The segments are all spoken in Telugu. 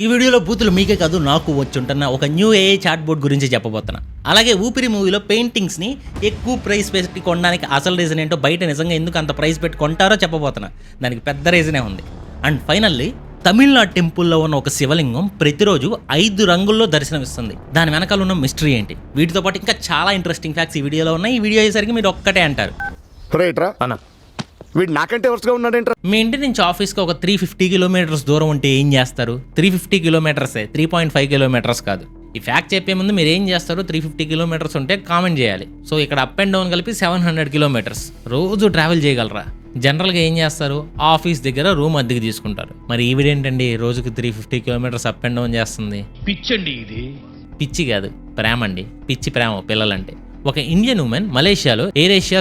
ఈ వీడియోలో బూతులు మీకే కాదు నాకు వచ్చుంటున్న ఒక న్యూ ఏఐ చాట్ బోర్డ్ గురించి చెప్పబోతున్నా. అలాగే ఊపిరి మూవీలో పెయింటింగ్స్ని ఎక్కువ ప్రైస్ పెట్టి కొనడానికి అసలు రీజన్ ఏంటో, బయట నిజంగా ఎందుకు అంత ప్రైస్ పెట్టి కొంటారో చెప్పబోతున్నా. దానికి పెద్ద రీజనే ఉంది. అండ్ ఫైనల్లీ తమిళనాడు టెంపుల్లో ఉన్న ఒక శివలింగం ప్రతిరోజు 5 రంగుల్లో దర్శనమిస్తుంది. దాని వెనకాల ఉన్న మిస్టరీ ఏంటి? వీటితో పాటు ఇంకా చాలా ఇంట్రెస్టింగ్ ఫ్యాక్ట్స్ ఈ వీడియోలో ఉన్నాయి. ఈ వీడియో అయ్యేసరికి మీరు ఒక్కటే అంటారు, రైట్రా అన్న వీడు నాకంటే వరుసగా ఉన్నాడేంట్రా. మీ ఇంటి నుంచి ఆఫీస్కి ఒక 350 కిలోమీటర్స్ దూరం ఉంటే ఏం చేస్తారు? 350 కిలోమీటర్సే, 3.5 కిలోమీటర్స్ కాదు. ఈ ఫ్యాక్ట్ చెప్పే ముందు మీరు ఏం చేస్తారు? 350 కిలోమీటర్స్ ఉంటే కామెంట్ చేయాలి. సో ఇక్కడ అప్ అండ్ డౌన్ కలిపి 700 కిలోమీటర్స్ రోజు ట్రావెల్ చేయగలరా? జనరల్గా ఏం చేస్తారు? ఆఫీస్ దగ్గర రూమ్ అద్దెకి తీసుకుంటారు. మరి ఈవిడేంటండి రోజుకి 350 కిలోమీటర్స్ అప్ అండ్ డౌన్ చేస్తుంది? పిచ్చండి ఇది. పిచ్చి కాదు, ప్రేమ అండి. పిచ్చి ప్రేమ పిల్లలంటే. ఒక ఇండియన్ ఉమెన్ మలేషియాలో ఎయిర్ ఏషియా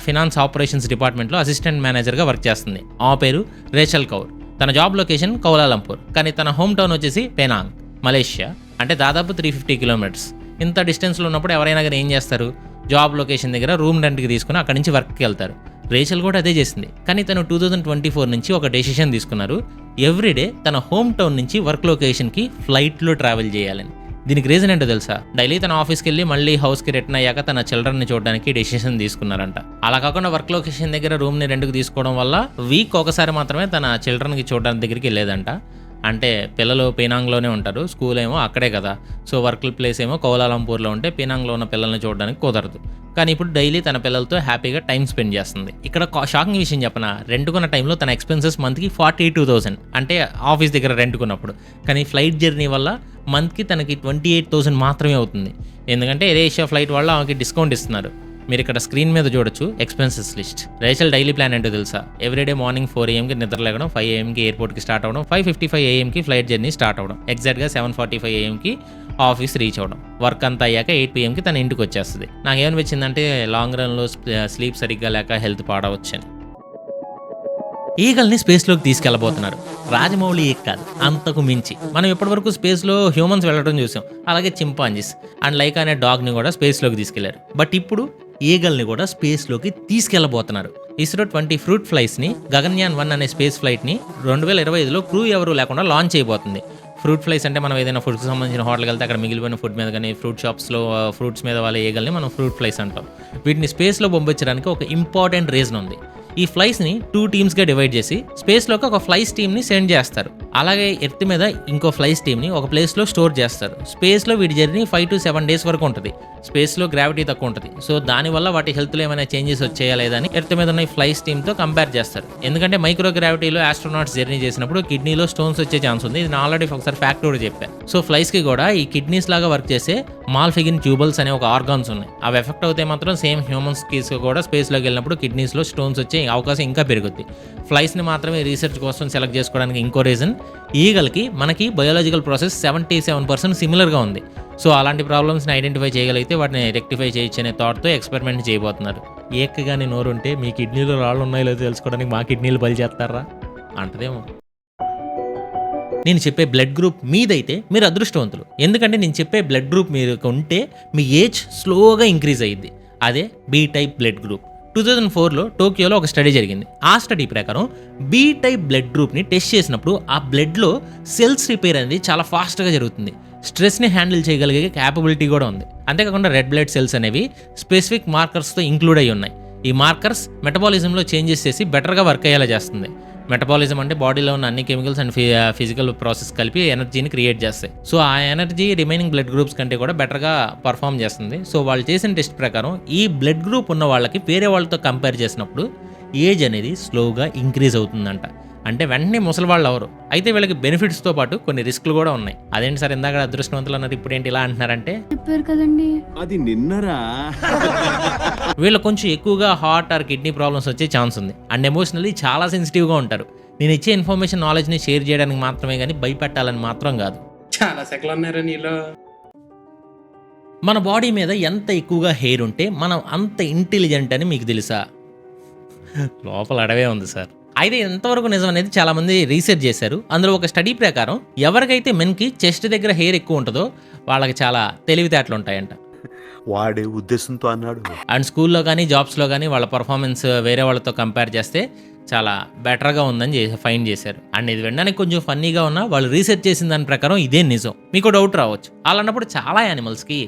ఫినాన్స్ ఆపరేషన్స్ డిపార్ట్మెంట్లో అసిస్టెంట్ మేనేజర్గా వర్క్ చేస్తుంది. ఆ పేరు రేచల్ కౌర్. తన జాబ్ లొకేషన్ కౌలాలంపూర్, కానీ తన హోమ్ టౌన్ వచ్చేసి పెనాంగ్, మలేషియా. అంటే దాదాపు 350 కిలోమీటర్స్. ఇంత డిస్టెన్స్లో ఉన్నప్పుడు ఎవరైనా కానీ ఏం చేస్తారు? జాబ్ లొకేషన్ దగ్గర రూమ్ రెంట్కి తీసుకుని అక్కడి నుంచి వర్క్కి వెళ్తారు. రేచల్ కూడా అదే చేసింది. కానీ తను 2024 నుంచి ఒక డెసిషన్ తీసుకున్నారు. ఎవ్రీడే తన హోమ్ టౌన్ నుంచి వర్క్ లొకేషన్కి ఫ్లైట్లో ట్రావెల్ చేయాలని. దీనికి రీజన్ ఏంటో తెలుసా? డైలీ తన ఆఫీస్కి వెళ్ళి మళ్ళీ హౌస్కి రిటర్న్ అయ్యాక తన చిల్డ్రన్ని చూడడానికి డెసిషన్ తీసుకున్నారంట. అలా కాకుండా వర్క్ లొకేషన్ దగ్గర రూమ్ని రెంట్కి తీసుకోవడం వల్ల వీక్ ఒకసారి మాత్రమే తన చిల్డ్రన్కి చూడడానికి దగ్గరికి వెళ్ళేదంట. అంటే పిల్లలు పెనాంగ్లోనే ఉంటారు, స్కూల్ ఏమో అక్కడే కదా. సో వర్క్ ప్లేస్ ఏమో కౌలాలంపూర్లో ఉంటే పెనాంగ్లో ఉన్న పిల్లల్ని చూడడానికి కుదరదు. కానీ ఇప్పుడు డైలీ తన పిల్లలతో హ్యాపీగా టైం స్పెండ్ చేస్తుంది. ఇక్కడ షాకింగ్ విషయం చెప్పనా, రెంట్కున్న టైంలో తన ఎక్స్పెన్సెస్ మంత్కి 42,000, అంటే ఆఫీస్ దగ్గర రెంట్కున్నప్పుడు. కానీ ఫ్లైట్ జర్నీ వల్ల మంత్కి తనకి 28,000 మాత్రమే అవుతుంది. ఎందుకంటే ఎయిర్ ఏషియా ఫ్లైట్ వల్ల ఆమెకి డిస్కౌంట్ ఇస్తున్నారు. మీరు ఇక్కడ స్క్రీన్ మీద చూడొచ్చు expenses list. Rachel daily plan ఏంటో తెలుసా? ఎవ్రీడే మార్నింగ్ 4 AM నిద్ర లేగడం, 5 AM ఎయిర్పోర్ట్కి స్టార్ట్ అవ్వడం, 5:55 AM ఫ్లైట్ జర్నీ స్టార్ట్ అవ్వడం, ఎగ్జాక్ట్గా 7:45 AM ఆఫీస్ రీచ్ అవ్వడం. వర్క్ అంతా అయ్యాక 8 PM తన ఇంటికి వచ్చేస్తుంది. నాకేమనిపించిందంటే లాంగ్ రన్లో స్లీప్ సరిగ్గా లేక హెల్త్ పాడవచ్చని. ఈగల్ని స్పేస్లోకి తీసుకెళ్లబోతున్నారు. రాజమౌళి ఈగ కాదు, అంతకు మించి. మనం ఇప్పటివరకు స్పేస్లో హ్యూమన్స్ వెళ్ళడం చూసాం. అలాగే చింపాంజీస్ అండ్ లైక్ అనే డాగ్ని కూడా స్పేస్లోకి తీసుకెళ్లారు. బట్ ఇప్పుడు ఈగల్ని కూడా స్పేస్లోకి తీసుకెళ్లబోతున్నారు. ఇస్రో 20 ఫ్రూట్ ఫ్లైస్ని, గగన్యాన్ 1 అనే స్పేస్ ఫ్లైట్ని 2025లో క్రూ ఎవరు లేకుండా లాంచ్ చేయబోతుంది. ఫ్రూట్ ఫ్లైస్ అంటే మనం ఏదైనా ఫుడ్కి సంబంధించిన హోటల్కి వెళ్తే అక్కడ మిగిలిపోయిన ఫుడ్ మీద కానీ, ఫ్రూట్ షాప్స్లో ఫ్రూట్స్ మీద వాళ్ళ ఈగల్ని మనం ఫ్రూట్ ఫ్లైస్ అంటాం. వీటిని స్పేస్లో పంపించడానికి ఒక ఇంపార్టెంట్ రీజన్ ఉంది. ఈ ఫ్లైస్ని 2 టీమ్స్గా డివైడ్ చేసి స్పేస్లోకి ఒక ఫ్లైస్ టీమ్ని సెండ్ చేస్తారు. అలాగే ఎర్త్ మీద ఇంకో ఫ్లైస్ టీమ్ని ఒక ప్లేస్లో స్టోర్ చేస్తారు. స్పేస్లో వీటి జర్నీ 5 to 7 days వరకు ఉంటుంది. స్పేస్లో గ్రావిటీ తక్కువ ఉంటుంది. సో దానివల్ల వాటి హెల్త్లో ఏమైనా చేంజెస్ వచ్చేయా లేదా అని ఎర్త్ మీద ఉన్న ఈ ఫ్లైస్ టీమ్తో కంపేర్ చేస్తారు. ఎందుకంటే మైక్రో గ్రావిటీలో ఆస్ట్రోనాట్స్ జర్నీ చేసినప్పుడు కిడ్నీలో స్టోన్స్ వచ్చే ఛాన్స్ ఉంది. ఇది ఆల్రెడీ ఒకసారి ఫ్యాక్ట్ కూడా చెప్పాను. సో ఫ్లైస్కి కూడా ఈ కిడ్నీస్ లాగా వర్క్ చేసే మాల్ఫిగిన్ ట్యూబల్స్ అనే ఒక ఆర్గాన్స్ ఉన్నాయి. అవి ఎఫెక్ట్ అవుతే మాత్రం సేమ్ హ్యూమన్స్కి కూడా స్పేస్లోకి వెళ్ళినప్పుడు కిడ్నీస్లో స్టోన్స్ వచ్చే అవకాశం ఇంకా పెరుగుద్ది. ఫ్లైస్ని మాత్రమే రీసెర్చ్ కోసం సెలెక్ట్ చేసుకోవడానికి ఇంకో రీజన్, ఈగల్కి మనకి బయోలాజికల్ ప్రాసెస్ 77% సిమిలర్గా ఉంది. సో అలాంటి ప్రాబ్లమ్స్ని ఐడెంటిఫై చేయగలిగితే వాటిని రెక్టిఫై చేయొచ్చు అనే థాట్తో ఎక్స్పెరిమెంట్ చేయబోతున్నారు. ఏకగాని నోరుంటే మీ కిడ్నీలో రాళ్ళు ఉన్నాయో లేదో తెలుసుకోవడానికి మా కిడ్నీలు బలి చేస్తారా అంటదేమో. నేను చెప్పే బ్లడ్ గ్రూప్ మీదైతే మీరు అదృష్టవంతులు. ఎందుకంటే నేను చెప్పే బ్లడ్ గ్రూప్ మీరు ఉంటే మీ ఏజ్ స్లోగా ఇంక్రీజ్ అయ్యింది. అదే బి టైప్ బ్లడ్ గ్రూప్. 2004లో టోక్యోలో ఒక స్టడీ జరిగింది. ఆ స్టడీ ప్రకారం బి టైప్ బ్లడ్ గ్రూప్ని టెస్ట్ చేసినప్పుడు ఆ బ్లడ్లో సెల్స్ రిపేర్ అనేది చాలా ఫాస్ట్గా జరుగుతుంది. స్ట్రెస్ని హ్యాండిల్ చేయగలిగే క్యాపబిలిటీ కూడా ఉంది. అంతేకాకుండా రెడ్ బ్లడ్ సెల్స్ అనేవి స్పెసిఫిక్ మార్కర్స్తో ఇంక్లూడ్ అయ్యి ఉన్నాయి. ఈ మార్కర్స్ మెటబాలిజంలో చేంజెస్ చేసి బెటర్గా వర్క్ అయ్యేలా చేస్తుంది. మెటబాలిజం అంటే బాడీలో ఉన్న అన్ని కెమికల్స్ అండ్ ఫిజికల్ ప్రాసెస్ కలిపి ఎనర్జీని క్రియేట్ చేస్తాయి. సో ఆ ఎనర్జీ రిమైనింగ్ బ్లడ్ గ్రూప్స్ కంటే కూడా బెటర్గా పర్ఫామ్ చేస్తుంది. సో వాళ్ళు చేసిన టెస్ట్ ప్రకారం ఈ బ్లడ్ గ్రూప్ ఉన్న వాళ్ళకి వేరే వాళ్ళతో కంపేర్ చేసినప్పుడు ఏజ్ అనేది స్లోగా ఇంక్రీజ్ అవుతుందంట. అంటే వెంటనే ముసలి వాళ్ళు అవరు. అయితే వీళ్ళకి బెనిఫిట్స్తో పాటు కొన్ని రిస్క్లు కూడా ఉన్నాయి. అదేంటి సార్ ఇందాక అదృష్టవంతులు అన్నారు, ఇప్పుడు ఏంటి ఇలా అంటున్నారంటే చెప్పారు కదండి, అది నిన్నరా. వీళ్ళు కొంచెం ఎక్కువగా హార్ట్ ఆర్ కిడ్నీ ప్రాబ్లమ్స్ వచ్చే ఛాన్స్ ఉంది. అండ్ ఎమోషనల్లీ చాలా సెన్సిటివ్గా ఉంటారు. నేను ఇచ్చే ఇన్ఫర్మేషన్ నాలెడ్జ్ని షేర్ చేయడానికి మాత్రమే కానీ భయపెట్టాలని మాత్రం కాదు. చాలా సెకలు ఉన్నారా నీలో. మన బాడీ మీద ఎంత ఎక్కువగా హెయిర్ ఉంటే మనం అంత ఇంటెలిజెంట్ అని మీకు తెలుసా? లోపల అడవే ఉంది సార్. అయితే ఎంతవరకు నిజం అనేది చాలామంది రీసెర్చ్ చేశారు. అందులో ఒక స్టడీ ప్రకారం ఎవరికైతే మెన్కి చెస్ట్ దగ్గర హెయిర్ ఎక్కువ ఉంటుందో వాళ్ళకి చాలా తెలివితేటలు ఉంటాయంట. వాడే ఉద్దేశంతో అన్నాడు. అండ్ స్కూల్లో కానీ జాబ్స్లో కానీ వాళ్ళ పర్ఫార్మెన్స్ వేరే వాళ్ళతో కంపేర్ చేస్తే చాలా బెటర్గా ఉందని ఫైండ్ చేశారు. అండ్ ఇది వినడానికి కొంచెం ఫన్నీగా ఉన్నా వాళ్ళు రీసెర్చ్ చేసిన దాని ప్రకారం ఇదే నిజం. మీకు డౌట్ రావచ్చు, అలాంటప్పుడు చాలా యానిమల్స్కి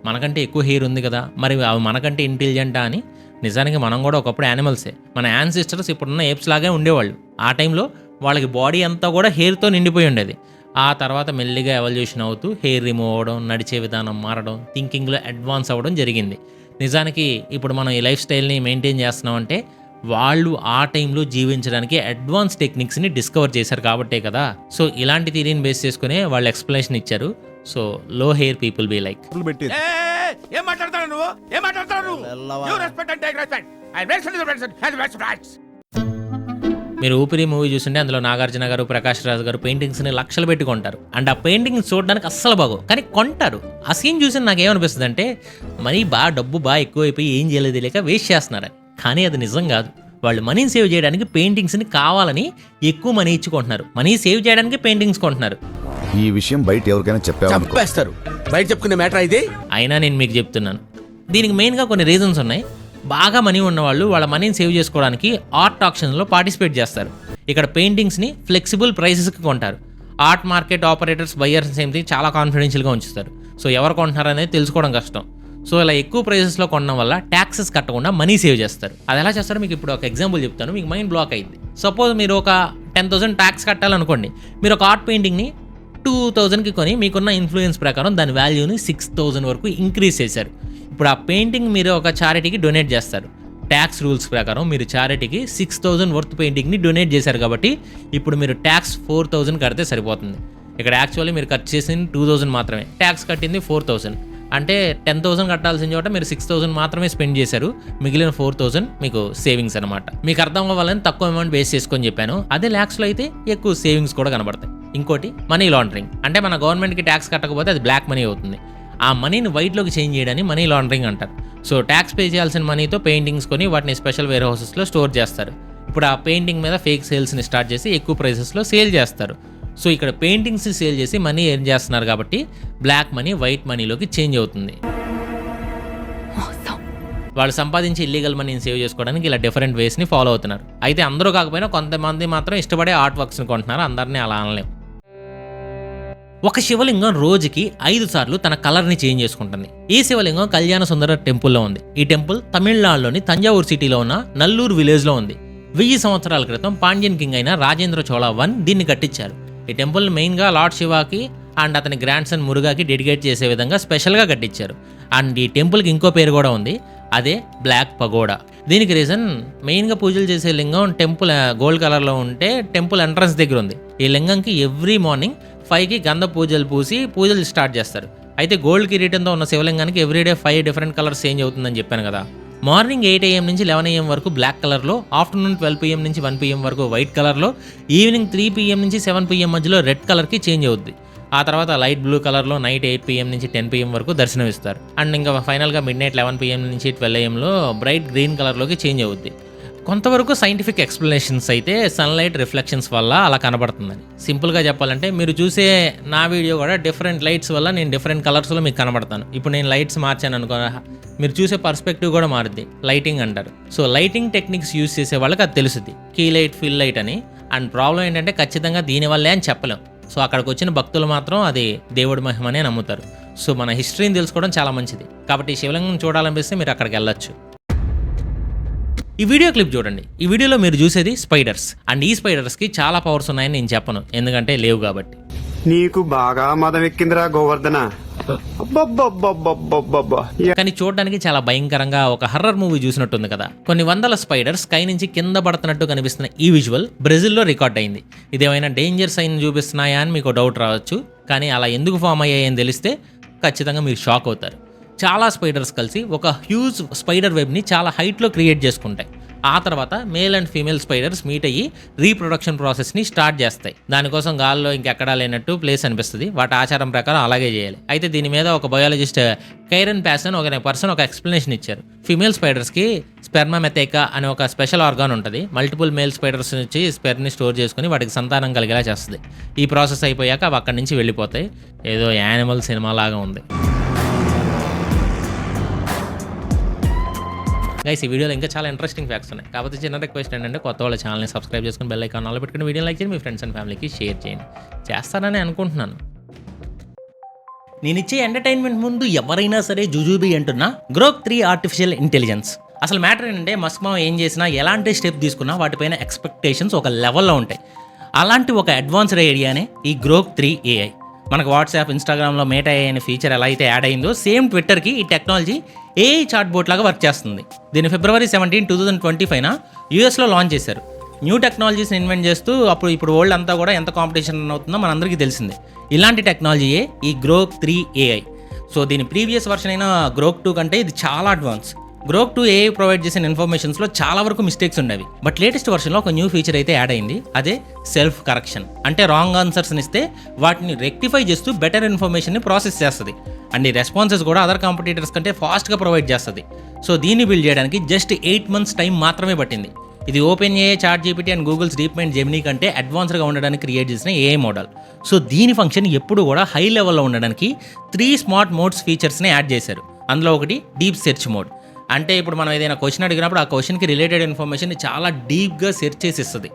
మనకంటే ఎక్కువ హెయిర్ ఉంది కదా, మరి అవి మనకంటే ఇంటెలిజెంటా అని. నిజానికి మనం కూడా ఒకప్పుడు యానిమల్సే. మన యాన్సిస్టర్స్ ఇప్పుడున్న ఏప్స్ లాగే ఉండేవాళ్ళు. ఆ టైంలో వాళ్ళకి బాడీ అంతా కూడా హెయిర్తో నిండిపోయి ఉండేది. ఆ తర్వాత మెల్లిగా ఎవల్యూషన్ అవుతూ హెయిర్ రిమూవ్ అవ్వడం, నడిచే విధానం మారడం, థింకింగ్లో అడ్వాన్స్ అవ్వడం జరిగింది. నిజానికి ఇప్పుడు మనం ఈ లైఫ్ స్టైల్ని మెయింటైన్ చేస్తున్నామంటే వాళ్ళు ఆ టైంలో జీవించడానికి అడ్వాన్స్ టెక్నిక్స్ని డిస్కవర్ చేశారు కాబట్టే కదా. సో ఇలాంటి థియరీని బేస్ చేసుకునే వాళ్ళు ఎక్స్ప్లెనేషన్ ఇచ్చారు. సో లో హెయిర్ పీపుల్ బీ లైక్. ఏం మాట్లాడతాడు నువ్వు? ఏం మాట్లాడతాడు నువ్వు? You respect and take respect. I respect the person has best rights. మీరు ఊపిరి మూవీ చూస్తుంటే అందులో నాగార్జున గారు, ప్రకాష్ రాజ్ గారు పెయింటింగ్స్ని లక్షలు పెట్టి కొంటారు. అండ్ ఆ పెయింటింగ్ చూడడానికి అస్సలు బాగో, కానీ కొంటారు. ఆ సీన్ చూసి నాకు ఏమనిపిస్తుంది అంటే మరీ డబ్బు ఎక్కువైపోయి ఏం చేయలేదు తెలియక వేస్ట్ చేస్తున్నారని. కానీ అది నిజం కాదు. వాళ్ళు మనీని సేవ్ చేయడానికి పెయింటింగ్స్ని కావాలని ఎక్కువ మనీ ఇచ్చుకుంటున్నారు. మనీ సేవ్ చేయడానికి పెయింటింగ్స్ కొంటున్నారు. ఈ విషయం బయట ఎవరికైనా చెప్పేస్తారు. బయట చెప్పుకునే మ్యాటర్ అయితే అయినా నేను మీకు చెప్తున్నాను, దీనికి మెయిన్గా కొన్ని రీజన్స్ ఉన్నాయి. బాగా మనీ ఉన్నవాళ్ళు వాళ్ళ మనీని సేవ్ చేసుకోవడానికి ఆర్ట్ ఆక్షన్లో పార్టిసిపేట్ చేస్తారు. ఇక్కడ పెయింటింగ్స్ని ఫ్లెక్సిబుల్ ప్రైసెస్కి కొంటారు. Art market operators, buyers same thing చాలా కాన్ఫిడెన్షియల్గా ఉంచుతారు. సో ఎవరు కొంటున్నారు అనేది తెలుసుకోవడం కష్టం. సో ఇలా ఎక్కువ ప్రైసెస్లో కొనడం వల్ల ట్యాక్సెస్ కట్టకుండా మనీ సేవ్ చేస్తారు. అది ఎలా చేస్తారో మీకు ఇప్పుడు ఒక ఎగ్జాంపుల్ చెప్తాను, మీకు మైండ్ బ్లాక్ అయింది. సపోజ్ మీరు ఒక 10,000 ట్యాక్స్ కట్టాలనుకోండి. మీరు ఒక ఆర్ట్ పెయింటింగ్ని 2,000కి కొని మీకున్న ఇన్ఫ్లుయెన్స్ ప్రకారం దాని వాల్యూని 6,000 వరకు ఇంక్రీజ్ చేశారు. ఇప్పుడు ఆ పెయింటింగ్ మీరు ఒక చారిటీకి డొనేట్ చేస్తారు. ట్యాక్స్ రూల్స్ ప్రకారం మీరు చారిటీకి 6,000 వర్త్ పెయింటింగ్ని డొనేట్ చేశారు కాబట్టి ఇప్పుడు మీరు ట్యాక్స్ 4,000 కడితే సరిపోతుంది. ఇక్కడ యాక్చువల్లీ మీరు ఖర్చు చేసింది 2,000 మాత్రమే, ట్యాక్స్ కట్టింది 4,000. అంటే 10,000 కట్టాల్సిన చోట మీరు 6,000 మాత్రమే స్పెండ్ చేశారు. మిగిలిన 4,000 మీకు సేవింగ్స్ అనమాట. మీకు అర్థం అవ్వాలని తక్కువ అమౌంట్ బేస్ చేసుకొని చెప్పాను. అదే ల్యాక్స్లో అయితే ఎక్కువ సేవింగ్స్ కూడా కనబడతాయి. ఇంకోటి మనీ లాండరింగ్, అంటే మన గవర్నమెంట్కి ట్యాక్స్ కట్టకపోతే అది బ్లాక్ మనీ అవుతుంది. ఆ మనీని వైట్లోకి చేంజ్ చేయడాన్ని మనీ లాండరింగ్ అంటారు. సో ట్యాక్స్ పే చేయాల్సిన మనీతో పెయింటింగ్స్ కొని వాటిని స్పెషల్ వేర్ హౌసెస్లో స్టోర్ చేస్తారు. ఇప్పుడు ఆ పెయింటింగ్ మీద ఫేక్ సేల్స్ని స్టార్ట్ చేసి ఎక్కువ ప్రైసెస్లో సేల్ చేస్తారు. సో ఇక్కడ పెయింటింగ్స్ సేల్ చేసి మనీ ఎర్న్ చేస్తున్నారు కాబట్టి బ్లాక్ మనీ వైట్ మనీలోకి చేంజ్ అవుతుంది. వాళ్ళు సంపాదించి ఇల్లీగల్ మనీని సేవ్ చేసుకోవడానికి ఇలా డిఫరెంట్ వేస్ని ఫాలో అవుతున్నారు. అయితే అందరూ కాకపోయినా కొంతమంది మాత్రం ఇష్టపడే ఆర్ట్ వర్క్స్ని కొంటున్నారు. అందరినీ అలా అనలేం. ఒక శివలింగం రోజుకి 5 సార్లు తన కలర్ని చేంజ్ చేసుకుంటుంది. ఈ శివలింగం కళ్యాణ సుందర టెంపుల్లో ఉంది. ఈ టెంపుల్ తమిళనాడులోని తంజావూరు సిటీలో ఉన్న నల్లూరు విలేజ్లో ఉంది. 1000 సంవత్సరాల క్రితం పాండ్యన్ కింగ్ అయిన రాజేంద్ర చోళ I దీన్ని కట్టించారు. ఈ టెంపుల్ మెయిన్గా లార్డ్ శివాకి అండ్ అతని గ్రాండ్ సన్ మురుగాకి డెడికేట్ చేసే విధంగా స్పెషల్గా కట్టించారు. అండ్ ఈ టెంపుల్కి ఇంకో పేరు కూడా ఉంది, అదే బ్లాక్ పగోడా. దీనికి రీజన్ మెయిన్గా పూజలు చేసే లింగం టెంపుల్ గోల్డ్ కలర్లో ఉంటే టెంపుల్ ఎంట్రన్స్ దగ్గర ఉంది. ఈ లింగంకి ఎవ్రీ మార్నింగ్ 5కి గంధ పూజలు పూసి పూజలు స్టార్ట్ చేస్తారు. అయితే గోల్డ్ కిరీటంతో ఉన్న శివలింగానికి ఎవ్రీడే 5 డిఫరెంట్ కలర్స్ చేంజ్ అవుతుందని చెప్పాను కదా. మార్నింగ్ 8 AM నుంచి 11 AM వరకు బ్లాక్ కలర్లో, ఆఫ్టర్నూన్ 12 PM నుంచి 1 PM వరకు వైట్ కలర్లో, ఈవినింగ్ 3 PM నుంచి 7 PM మధ్యలో రెడ్ కలర్కి చేంజ్ అవుద్ది. ఆ తర్వాత లైట్ బ్లూ కలర్లో నైట్ 8 PM నుంచి 10 PM వరకు దర్శనమిస్తారు. అండ్ ఇంకా ఫైనల్గా మిడ్ నైట్ 11 PM నుంచి 12 AMలో బ్రైట్ గ్రీన్ కలర్లోకి చేంజ్ అవుద్ది. కొంతవరకు సైంటిఫిక్ ఎక్స్ప్లెనేషన్స్ అయితే సన్లైట్ రిఫ్లెక్షన్స్ వల్ల అలా కనబడుతుందని. సింపుల్గా చెప్పాలంటే మీరు చూసే నా వీడియో కూడా డిఫరెంట్ లైట్స్ వల్ల నేను డిఫరెంట్ కలర్స్లో మీకు కనబడతాను. ఇప్పుడు నేను లైట్స్ మార్చాను అనుకో, మీరు చూసే పర్స్పెక్టివ్ కూడా మారుద్ది. లైటింగ్ అంటారు. సో లైటింగ్ టెక్నిక్స్ యూస్ చేసే వాళ్ళకి అది తెలుస్తుంది, కీ లైట్, ఫిల్ లైట్ అని. అండ్ ప్రాబ్లం ఏంటంటే ఖచ్చితంగా దీనివల్లే అని చెప్పలేం. సో అక్కడికి వచ్చిన భక్తులు మాత్రం అది దేవుడి మహిమనే నమ్ముతారు. సో మన హిస్టరీని తెలుసుకోవడం చాలా మంచిది. కాబట్టి శివలింగం చూడాలనిపిస్తే మీరు అక్కడికి వెళ్ళొచ్చు. ఈ వీడియో క్లిప్ చూడండి. ఈ వీడియోలో మీరు చూసేది స్పైడర్స్. అండ్ ఈ స్పైడర్స్కి చాలా పవర్స్ ఉన్నాయని నేను చెప్పను, ఎందుకంటే లేవు కాబట్టి. నీకు బాగా మదం ఎక్కిందిరా గోవర్ధన. కానీ చూడడానికి చాలా భయంకరంగా ఒక హర్రర్ మూవీ చూసినట్టుంది కదా. కొన్ని వందల స్పైడర్స్ స్కై నుంచి కింద పడుతున్నట్టు కనిపిస్తున్న ఈ విజువల్ బ్రెజిల్లో రికార్డ్ అయింది. ఇదేమైనా డేంజర్ సైన్ చూపిస్తున్నాయా అని మీకు డౌట్ రావచ్చు. కానీ అలా ఎందుకు ఫామ్ అయ్యాయని తెలిస్తే ఖచ్చితంగా మీరు షాక్ అవుతారు. చాలా స్పైడర్స్ కలిసి ఒక హ్యూజ్ స్పైడర్ వెబ్ని చాలా హైట్లో క్రియేట్ చేసుకుంటాయి. ఆ తర్వాత male and female spiders meet అయ్యి రీప్రొడక్షన్ ప్రాసెస్ని స్టార్ట్ చేస్తాయి. దానికోసం గాల్లో ఇంకెక్కడా లేనట్టు ప్లేస్ అనిపిస్తుంది. వాటి ఆచారం ప్రకారం అలాగే చేయాలి. అయితే దీని మీద ఒక బయాలజిస్ట్ కైరన్ ప్యాసన్ ఒక పర్సన్ ఒక ఎక్స్ప్లెనేషన్ ఇచ్చారు. ఫీమేల్ స్పైడర్స్కి స్పెర్మామెథేకా అనే ఒక స్పెషల్ ఆర్గాన్ ఉంటుంది. మల్టిపుల్ మేల్ స్పైడర్స్ నుంచి స్పెర్ని స్టోర్ చేసుకుని వాటికి సంతానం కలిగేలా చేస్తుంది. ఈ ప్రాసెస్ అయిపోయాక అవి అక్కడి నుంచి వెళ్ళిపోతాయి. ఏదో యానిమల్ సినిమా లాగా ఉంది. గైస్ ఈ వీడియోలో ఇంకా చాలా ఇంట్రెస్టింగ్ ఫ్యాక్ట్స్ ఉన్నాయి. కాకపోతే చిన్న రిక్వెస్ట్ ఏంటంటే కొత్త వాళ్ళ ఛానల్ని సబ్స్క్రైబ్ చేసుకుని బెల్ ఐకాన్ ఆన్లో పెట్టుకుని వీడియో లైక్ చేయండి, మీ ఫ్రెండ్స్ అండ్ ఫ్యామిలీకి షేర్ చేయండి. చేస్తారని అనుకుంటున్నాను. నేను ఇచ్చే ఎంటర్టైన్మెంట్ ముందు ఎవరైనా సరే జుజుబీ అంటున్నా గ్రోక్ 3 ఆర్టిఫిషియల్ ఇంటెలిజెన్స్. అసలు మ్యాటర్ ఏంటంటే మస్క్ మామ ఏం చేసినా ఎలాంటి స్టెప్ తీసుకున్నా వాటిపైన ఎక్స్పెక్టేషన్స్ ఒక లెవెల్లో ఉంటాయి. అలాంటి ఒక అడ్వాన్స్డ్ ఏరియానే ఈ గ్రోక్ 3 AI. మనకు వాట్సాప్, ఇన్స్టాగ్రామ్లో మేటా AI అనే ఫీచర్ ఎలా అయితే యాడ్ అయిందో సేమ్ ట్విట్టర్కి ఈ టెక్నాలజీ AI చాట్ బోట్ లాగా వర్క్ చేస్తుంది. దీన్ని February 17, 2025 యూఎస్లో లాంచ్ చేశారు. న్యూ టెక్నాలజీస్ని ఇన్వెంట్ చేస్తూ ఇప్పుడు వరల్డ్ అంతా కూడా ఎంత కాంపిటీషన్ అవుతుందో మనందరికీ తెలిసిందే. ఇలాంటి టెక్నాలజీయే ఈ గ్రోక్ 3 AI. సో దీని ప్రీవియస్ వర్షన్ అయిన గ్రోక్ 2 కంటే ఇది చాలా అడ్వాన్స్. గ్రోక్ 2 AI ప్రొవైడ్ చేసిన ఇన్ఫర్మేషన్స్లో చాలా వరకు మిస్టేక్స్ ఉండేవి. బట్ లేటెస్ట్ వర్షన్లో ఒక న్యూ ఫీచర్ అయితే యాడ్ అయింది. అదే సెల్ఫ్ కరెక్షన్. అంటే రాంగ్ ఆన్సర్స్ని ఇస్తే వాటిని రెక్టిఫై చేస్తూ బెటర్ ఇన్ఫర్మేషన్ని ప్రాసెస్ చేస్తుంది. అండ్ ఈ రెస్పాన్సెస్ కూడా అదర్ కాంపిటీటర్స్ కంటే ఫాస్ట్గా ప్రొవైడ్ చేస్తుంది. సో దీన్ని బిల్డ్ చేయడానికి జస్ట్ 8 months టైం మాత్రమే పట్టింది. ఇది open AI, ChatGPT and Google's deep mind Gemini కంటే అడ్వాన్స్డ్గా ఉండడానికి క్రియేట్ చేసిన AI మోడల్. సో దీని ఫంక్షన్ ఎప్పుడు కూడా హై లెవెల్లో ఉండడానికి 3 స్మార్ట్ మోడ్స్ ఫీచర్స్ని యాడ్ చేశారు. అందులో ఒకటి డీప్ సెర్చ్ మోడ్. అంటే ఇప్పుడు మనం ఏదైనా క్వశ్చన్ అడిగినప్పుడు ఆ క్వశ్చన్కి రిలేటెడ్ ఇన్ఫర్మేషన్ని చాలా డీప్గా సెర్చ్ చేసి ఇస్తుంది.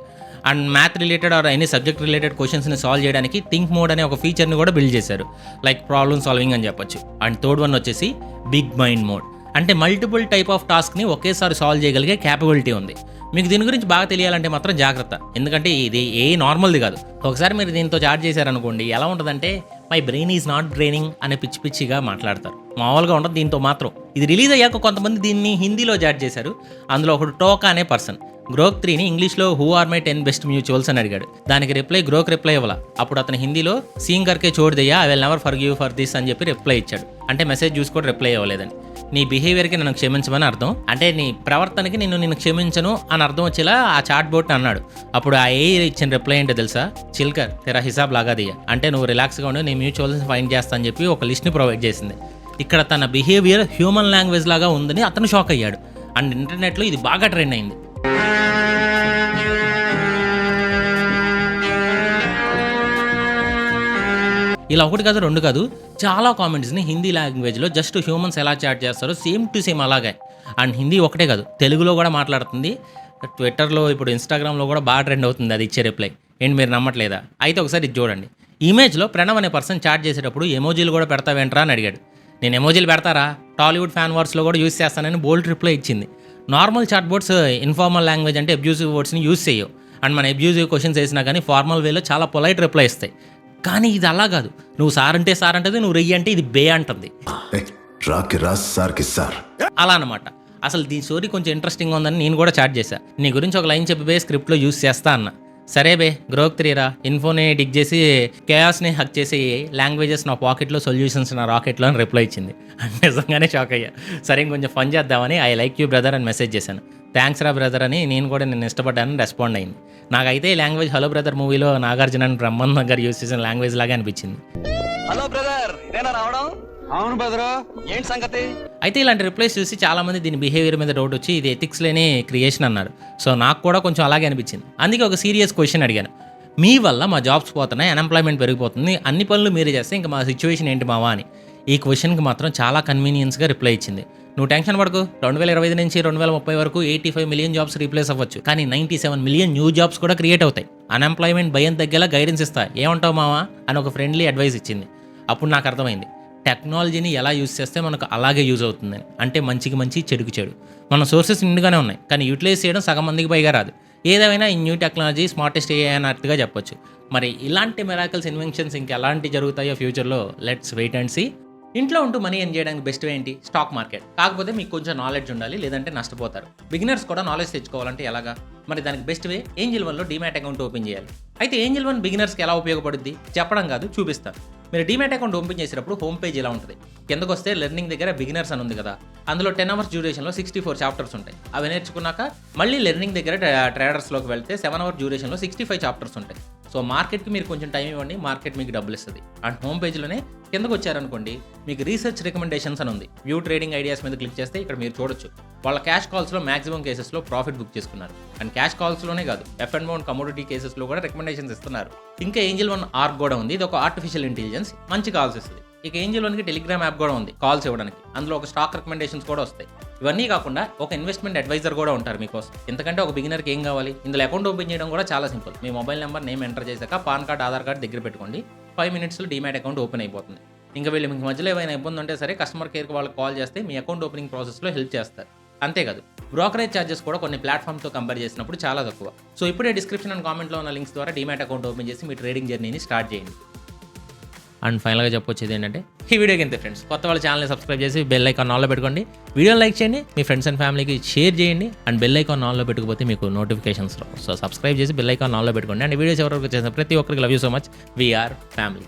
And math related or any subject related క్వశ్చన్స్ని సాల్వ్ చేయడానికి థింక్ మోడ్ అనే ఒక ఫీచర్ని కూడా బిల్డ్ చేశారు. లైక్ ప్రాబ్లమ్ సాల్వింగ్ అని చెప్పొచ్చు. అండ్ థర్డ్ వన్ వచ్చేసి బిగ్ మైండ్ మోడ్. అంటే మల్టిపుల్ టైప్ ఆఫ్ టాస్క్ని ఒకేసారి సాల్వ్ చేయగలిగే క్యాపబిలిటీ ఉంది. మీకు దీని గురించి బాగా తెలియాలంటే మాత్రం జాగ్రత్త. ఎందుకంటే ఇది నార్మల్ది కాదు. ఒకసారి మీరు దీంతో చాట్ చేశారనుకోండి ఎలా ఉంటుందంటే my brain is not braining అనే పిచ్చిగా మాట్లాడతారు. మామూలుగా ఉంటుంది. దీంతో మాత్రం ఇది రిలీజ్ అయ్యాక కొంతమంది దీన్ని హిందీలో చాట్ చేశారు. అందులో ఒకడు టోకా అనే పర్సన్ గ్రోక్ 3ని ఇంగ్లీష్లో who are my 10 best mutuals అని అడిగాడు. దానికి గ్రోక్ రిప్లై ఇవ్వాల. అప్పుడు అతను హిందీలో సీన్ కర్కే చోడ్ దయ్యా I will never forgive for this అని చెప్పి రిప్లై ఇచ్చాడు. అంటే మెసేజ్ చూసి కూడా రిప్లై ఇవ్వలేదని. నీ బిహేవియర్కి నన్ను క్షమించమని అర్థం. అంటే నీ ప్రవర్తనకి నిన్ను క్షమించను అని అర్థం వచ్చేలా ఆ చాట్ బోట్ అన్నాడు. అప్పుడు ఆ AI ఇచ్చిన రిప్లై ఏంటో తెలుసా? చిల్కర్ తెరా హిసాబ్ లాగా దియ్యా. అంటే నువ్వు రిలాక్స్గా ఉండి నీ మ్యూచువల్స్ని ఫైండ్ చేస్తా అని చెప్పి ఒక లిస్ట్ని ప్రొవైడ్ చేసింది. ఇక్కడ తన బిహేవియర్ హ్యూమన్ లాంగ్వేజ్ లాగా ఉందని అతను షాక్ అయ్యాడు. అండ్ ఇంటర్నెట్లో ఇది బాగా ట్రెండ్ అయింది. ఇలా ఒకటి కాదు, రెండు కాదు, చాలా కామెంట్స్ని హిందీ లాంగ్వేజ్లో జస్ట్ హ్యూమన్స్ ఎలా చాట్ చేస్తారో సేమ్ టు సేమ్ అలాగే. అండ్ హిందీ ఒకటే కాదు, తెలుగులో కూడా మాట్లాడుతుంది. ట్విట్టర్లో ఇప్పుడు ఇన్స్టాగ్రామ్లో కూడా బాగా ట్రెండ్ అవుతుంది అది ఇచ్చే రిప్లై. ఏంటి మీరు నమ్మట్లేదా? అయితే ఒకసారి ఇది చూడండి. ఇమేజ్లో ప్రణవ్ అనే పర్సన్ చాట్ చేసేటప్పుడు ఎమోజీలు కూడా పెడతావేంట్రా అని అడిగాడు. నేను ఎమోజీలు పెడతారా, టాలీవుడ్ ఫ్యాన్ వర్డ్స్లో కూడా యూస్ చేస్తానని బోల్డ్ రిప్లై ఇచ్చింది. Normal chat boards informal language అంటే అబ్యూజివ్ వర్డ్స్ని యూస్ చేయవు. అండ్ మన అబ్యూజివ్ క్వశ్చన్స్ వేసినా కానీ ఫార్మల్ వేలో చాలా పొలైట్ రిప్లై ఇస్తాయి. కానీ ఇది అలా కాదు. నువ్వు సార్ అంటే సార్ అంటది, నువ్వు రెయ్యి అంటే ఇది బే అంటుంది. అలా అనమాట. అసలు దీని స్టోరీ కొంచెం ఇంట్రెస్టింగ్ ఉందని నేను కూడా చాట్ చేశా. నీ గురించి ఒక లైన్ చెప్పి బే స్క్రిప్ట్లో యూస్ చేస్తా అన్న. సరే బే గ్రోక్ 3 రా, ఇన్ఫోని డిక్ చేసి కేయాస్ని హక్ చేసి లాంగ్వేజెస్ నా పాకెట్లో, సొల్యూషన్స్ నా రాకెట్లో అని రిప్లై ఇచ్చింది. నిజంగానే షాక్ అయ్యా. సరే ఇంకొంచెం ఫన్ చేద్దామని ఐ లైక్ యూ బ్రదర్ అని మెసేజ్ చేశాను. థ్యాంక్స్ రా బ్రదర్ అని నేను కూడా నిన్ను ఇష్టపడ్డానని రెస్పాండ్ అయింది. నాకైతే ఈ లాంగ్వేజ్ హలో బ్రదర్ మూవీలో నాగార్జున అండ్ బ్రహ్మానందం గారు యూస్ చేసిన లాంగ్వేజ్ లాగా అనిపించింది. హలో బ్రదర్, నేనా రావడం? అవును బ్రదర్, ఏంటి సంగతి? అయితే ఇలాంటి రిప్లైస్ చూసి చాలామంది దీని బిహేవియర్ మీద డౌట్ వచ్చి ఇది ఎథిక్స్ లేని క్రియేషన్ అన్నారు. సో నాకు కూడా కొంచెం అలాగే అనిపించింది. అందుకే ఒక సీరియస్ క్వశ్చన్ అడిగాను. మీ వల్ల మా జాబ్స్ పోతున్నాయి, అన్ఎంప్లాయ్మెంట్ పెరిగిపోతుంది, అన్ని పనులు మీరే చేస్తే ఇంకా మా సిచ్యువేషన్ ఏంటి మావా అని. ఈ క్వశ్చన్కి మాత్రం చాలా కన్వీనియన్స్గా రిప్లై ఇచ్చింది. నువ్వు టెన్షన్ పడకు, 2025 నుంచి 2030 వరకు 85 మిలియన్ జాబ్స్ రీప్లేస్ అవ్వచ్చు, కానీ 97 మిలియన్ న్యూ జాబ్స్ కూడా క్రియేట్ అవుతాయి. అన్ఎంప్లాయ్మెంట్ భయం తగ్గేలా గైడెన్స్ ఇస్తా, ఏమంటావు మావా అని ఒక ఫ్రెండ్లీ అడ్వైస్ ఇచ్చింది. అప్పుడు నాకు అర్థమైంది టెక్నాలజీని ఎలా యూజ్ చేస్తే మనకు అలాగే యూజ్ అవుతుందని. అంటే మంచికి మంచి, చెడుకు చెడు. మన సోర్సెస్ నిండుగానే ఉన్నాయి, కానీ యూటిలైజ్ చేయడం సగం మందికి పైగా రాదు. ఏదేమైనా ఈ న్యూ టెక్నాలజీ స్మార్టెస్ట్ AI అన్నట్టుగా చెప్పొచ్చు. మరి ఇలాంటి మిరాకల్స్, ఇన్వెన్షన్స్ ఇంకెలాంటి జరుగుతాయో ఫ్యూచర్లో లెట్స్ వెయిట్ అండ్ సీ. ఇంట్లో ఉంటూ మనీ ఎర్న్ చేయడానికి బెస్ట్ వే ఏంటి? Stock market. కాకపోతే మీకు కొంచెం నాలెడ్జ్ ఉండాలి, లేదంటే నష్టపోతారు. బిగినర్స్ కూడా నాలెడ్జ్ తెచ్చుకోవాలంటే ఎలాగా? మరి దానికి బెస్ట్ వే ఏంజిల్ 1లో డీమ్యాట్ అకౌంట్ ఓపెన్ చేయాలి. అయితే ఏంజిల్ 1 బిగినర్స్కి ఎలా ఉపయోగపడుద్ది చెప్పడం కాదు, చూపిస్తాను. మీరు డీమ్యాట్ అకౌంట్ ఓపెన్ చేసేటప్పుడు హోమ్ పేజ్ ఇలా ఉంటుంది. కిందకు వస్తే లెర్నింగ్ దగ్గర బిగినర్స్ అని ఉంది కదా, అందులో 10 hours డ్యూరేషన్లో 64 చాప్టర్స్ ఉంటాయి. అవి నేర్చుకున్నాక మళ్ళీ లెర్నింగ్ దగ్గర ట్రేడర్స్లోకి వెళ్తే 7 hour డ్యూరేషన్లో 65 చాప్టర్స్ ఉంటాయి. సో మార్కెట్కి మీరు కొంచెం టైం ఇవ్వండి, మార్కెట్ మీకు డబ్బులు ఇస్తుంది. అండ్ హోమ్ పేజ్లోనే కిందకు వచ్చారనుకోండి, మీకు రీసెర్చ్ రికమెండేషన్స్ అని ఉంది. వ్యూ ట్రేడింగ్ ఐడియాస్ మీద క్లిక్ చేస్తే ఇక్కడ మీరు చూడొచ్చు వాళ్ళ క్యాష్ కాల్స్లో మ్యాక్సిమం కేసెస్లో ప్రాఫిట్ బుక్ చేసుకున్నారు. అండ్ క్యాష్ కాల్స్లోనే కాదు, F&O అండ్ కమోడిటీ కేసెస్లో కూడా రికమెండేషన్స్ ఇస్తున్నారు. ఇంకా ఏంజిల్ 1 ఆర్క్ కూడా ఉంది. ఇది ఒక ఆర్టిఫిషియల్ ఇంటెలిజెన్స్, మంచి కాల్స్ ఇస్తుంది. ఇక ఏంజిల్ 1కి టెలిగ్రామ్ యాప్ కూడా ఉంది కాల్స్ ఇవ్వడానికి. అందులో ఒక స్టాక్ రికమెండేషన్స్ కూడా వస్తాయి. ఇవన్నీ కాకుండా ఒక ఇన్వెస్ట్మెంట్ అడ్వైజర్ కూడా ఉంటారు మీకోసం. ఎందుకంటే ఒక బిగినర్కి ఏం కావాలి, ఇందులో అకౌంట్ ఓపెన్ చేయడం కూడా చాలా సింపుల్. మీ మొబైల్ నెంబర్ నేమ్ ఎంటర్ చేశాక పాన్ కార్డ్ ఆధార్ కార్డ్ దగ్గర పెట్టుకోండి, 5 minutesలో డీమ్యాట్ అకౌంట్ ఓపెన్ అయిపోతుంది. ఇంకా వీళ్ళు మీకు మధ్యలో ఏమైనా ఇబ్బంది ఉంటే సరే కస్టమర్ కేర్కి వాళ్ళకి కాల్ చేస్తే మీ అకౌంట్ ఓపెనింగ్ ప్రాసెస్లో హెల్ప్ చేస్తారు. అంతేకాదు బ్రోకరేజ్ ఛార్జెస్ కూడా కొన్ని ప్లాట్ఫామ్తో కంపేర్ చేసినప్పుడు చాలా తక్కువ. సో ఇప్పుడే డిస్క్రిప్షన్ అండ్ కామెంట్లో ఉన్న లింక్స్ ద్వారా డీమ్యాట్ అకౌంట్ ఓపెన్ చేసి మీ ట్రేడింగ్ జర్నీని స్టార్ట్ చేయండి. అండ్ ఫైనల్గా చెప్పొచ్చేది ఏంటంటే ఈ వీడియోకి ఇంతే ఫ్రెండ్స్. కొత్త వాళ్ళ ఛానల్ని సబ్స్క్రైబ్ చేసి బెల్ ఐకాన్ ఆన్లో పెట్టుకోండి, వీడియోని లైక్ చేయండి, మీ ఫ్రెండ్స్ అండ్ ఫ్యామిలీకి షేర్ చేయండి. అండ్ బెల్ ఐకాన్ ఆన్లో పెట్టుకోకపోతే మీకు నోటిఫికేషన్స్ రావు. సో సబ్స్క్రైబ్ చేసి బెల్ ఐకాన్ ఆన్లో పెట్టుకోండి. అండ్ వీడియోస్ ఎవరికి చేసిన ప్రతి ఒక్కరికి love you so much. We are family.